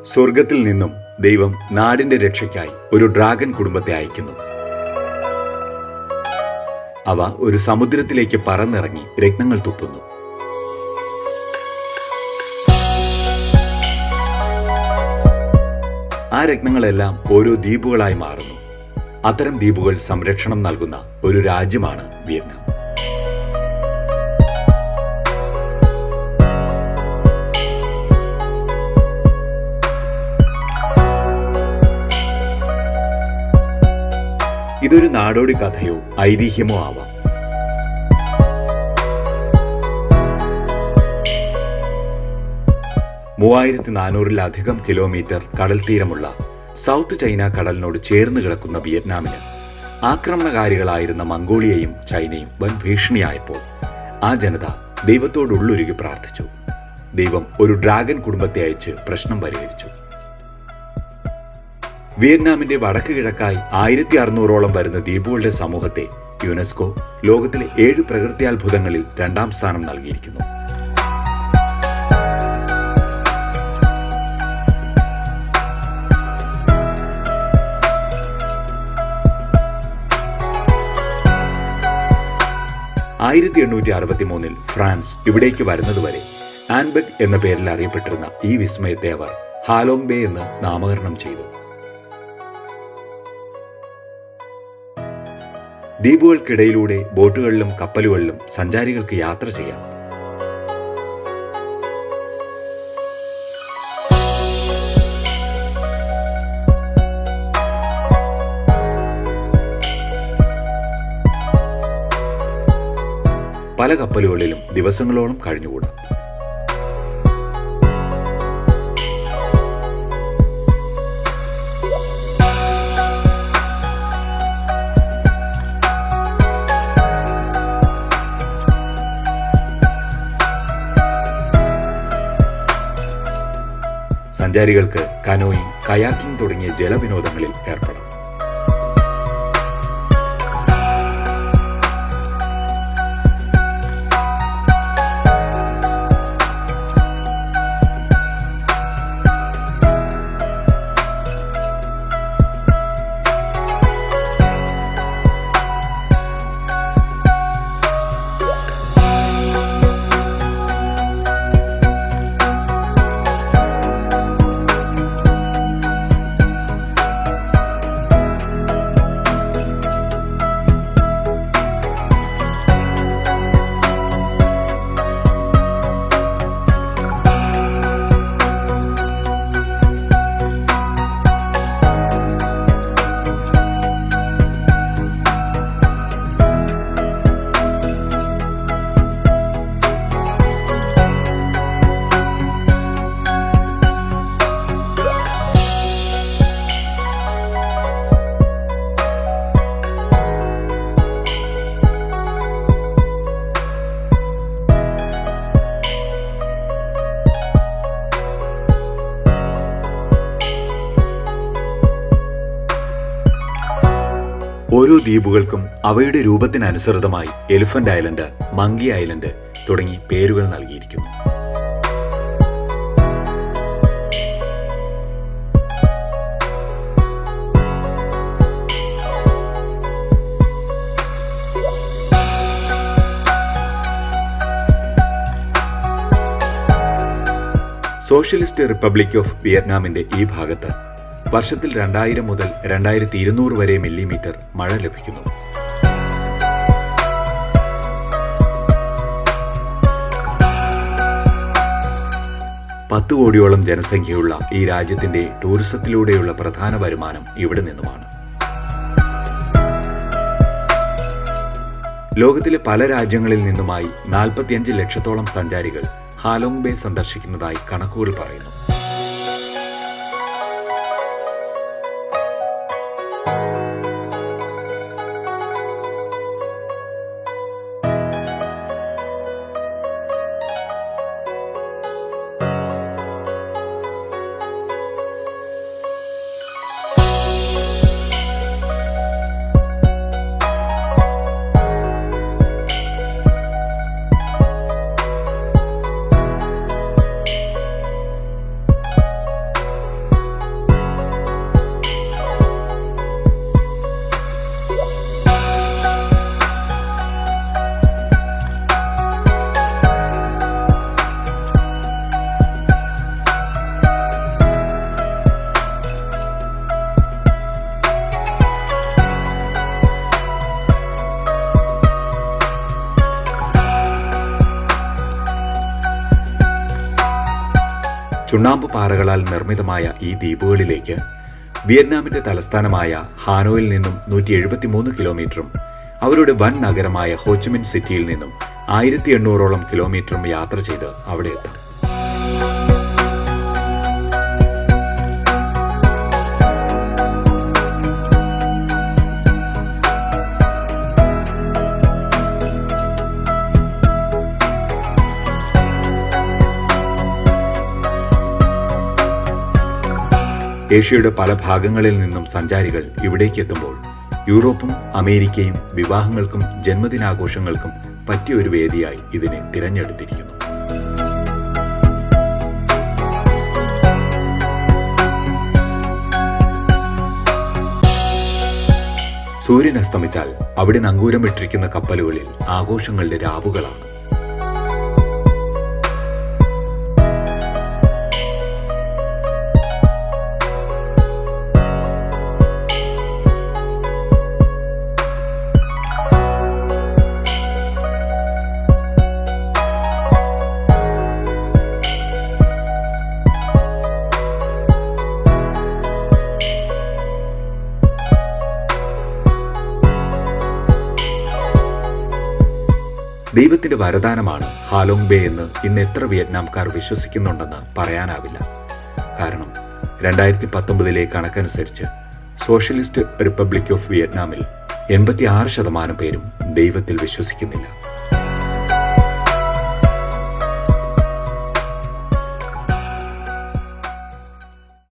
സ്വർഗത്തിൽ നിന്നും ദൈവം നാടിന്റെ രക്ഷയ്ക്കായി ഒരു ഡ്രാഗൺ കുടുംബത്തെ അയക്കുന്നു. അവ ഒരു സമുദ്രത്തിലേക്ക് പറന്നിറങ്ങി രത്നങ്ങൾ തുപ്പുന്നു. ആ രത്നങ്ങളെല്ലാം ഓരോ ദ്വീപുകളായി മാറുന്നു. അത്തരം ദ്വീപുകൾ സംരക്ഷണം നൽകുന്ന ഒരു രാജ്യമാണ് വിയറ്റ്നാം. ഇതൊരു നാടോടി കഥയോ ഐതിഹ്യമോ ആവാം. മൂവായിരത്തിനാനൂറിലധികം കിലോമീറ്റർ കടൽ തീരമുള്ള സൗത്ത് ചൈന കടലിനോട് ചേർന്ന് കിടക്കുന്ന വിയറ്റ്നാമിന് ആക്രമണകാരികളായിരുന്ന മംഗോളിയയും ചൈനയും വൻ ഭീഷണിയായപ്പോൾ ആ ജനത ദൈവത്തോടുള്ളുരുകി പ്രാർത്ഥിച്ചു. ദൈവം ഒരു ഡ്രാഗൺ കുടുംബത്തെ അയച്ച് പ്രശ്നം പരിഹരിച്ചു. വിയറ്റ്നാമിന്റെ വടക്ക് കിഴക്കായി 1600ഓളം വരുന്ന ദ്വീപുകളുടെ സമൂഹത്തെ യുനെസ്കോ ലോകത്തിലെ 7 പ്രകൃത്യാത്ഭുതങ്ങളിൽ 2ാം സ്ഥാനം നൽകിയിരിക്കുന്നു. ൽ ഫ്രാൻസ് ഇവിടേക്ക് വരുന്നതുവരെ ആൻബെഗ് എന്ന പേരിൽ അറിയപ്പെട്ടിരുന്ന ഈ വിസ്മയത്തെ അവർ ഹാലോങ് ബേ എന്ന് നാമകരണം ചെയ്തു. ദ്വീപുകൾക്കിടയിലൂടെ ബോട്ടുകളിലും കപ്പലുകളിലും സഞ്ചാരികൾക്ക് യാത്ര ചെയ്യാം. പല കപ്പലുകളിലും ദിവസങ്ങളോളം കഴിഞ്ഞുകൂടാം. സഞ്ചാരികൾക്ക് കനോയിങ്, കയാക്കിംഗ് തുടങ്ങിയ ജലവിനോദങ്ങളിൽ ഏർപ്പെടാം. ഓരോ ദ്വീപുകൾക്കും അവയുടെ രൂപത്തിനനുസൃതമായി എലിഫന്റ് ഐലൻഡ്, മങ്കി ഐലൻഡ് തുടങ്ങി പേരുകൾ നൽകിയിരിക്കുന്നു. സോഷ്യലിസ്റ്റ് റിപ്പബ്ലിക് ഓഫ് വിയറ്റ്നാമിന്റെ ഈ ഭാഗത്ത് വർഷത്തിൽ 2000 മുതൽ 2200 വരെ മില്ലിമീറ്റർ മഴ ലഭിക്കുന്നു. കോടിയോളം ജനസംഖ്യയുള്ള ഈ രാജ്യത്തിന്റെ ടൂറിസത്തിലൂടെയുള്ള പ്രധാന വരുമാനം ഇവിടെ നിന്നുമാണ്. ലോകത്തിലെ പല രാജ്യങ്ങളിൽ നിന്നുമായി 45 ലക്ഷത്തോളം സഞ്ചാരികൾ ഹാലോങ് ബേ സന്ദർശിക്കുന്നതായി കണക്കുകൾ പറയുന്നു. ചുണ്ണാമ്പ് പാറകളാൽ നിർമ്മിതമായ ഈ ദ്വീപുകളിലേക്ക് വിയറ്റ്നാമിന്റെ തലസ്ഥാനമായ ഹാനോയിൽ നിന്നും 173 കിലോമീറ്ററും അവരുടെ വൻ നഗരമായ ഹോച്ചിമിൻ സിറ്റിയിൽ നിന്നും 1800ഓളം കിലോമീറ്ററും യാത്ര ചെയ്ത് അവിടെ എത്താം. ഏഷ്യയുടെ പല ഭാഗങ്ങളിൽ നിന്നും സഞ്ചാരികൾ ഇവിടേക്ക് എത്തുമ്പോൾ യൂറോപ്പും അമേരിക്കയും വിവാഹങ്ങൾക്കും ജന്മദിനാഘോഷങ്ങൾക്കും പറ്റിയൊരു വേദിയായി ഇതിനെ തിരഞ്ഞെടുത്തിരിക്കുന്നു. സൂര്യൻ അസ്തമിച്ചാൽ അവിടെ നങ്കൂരമിട്ടിരിക്കുന്ന കപ്പലുകളിൽ ആഘോഷങ്ങളുടെ രാവുകളാണ്. ദൈവത്തിന്റെ വരദാനമാണ് ഹാലോങ് ബേ എന്ന് ഇന്ന് എത്ര വിയറ്റ്നാംകാർ വിശ്വസിക്കുന്നുണ്ടെന്ന് പറയാനാവില്ല. കാരണം 2019 കണക്കനുസരിച്ച് സോഷ്യലിസ്റ്റ് റിപ്പബ്ലിക് ഓഫ് വിയറ്റ്നാമിൽ 86% പേരും ദൈവത്തിൽ വിശ്വസിക്കുന്നില്ല.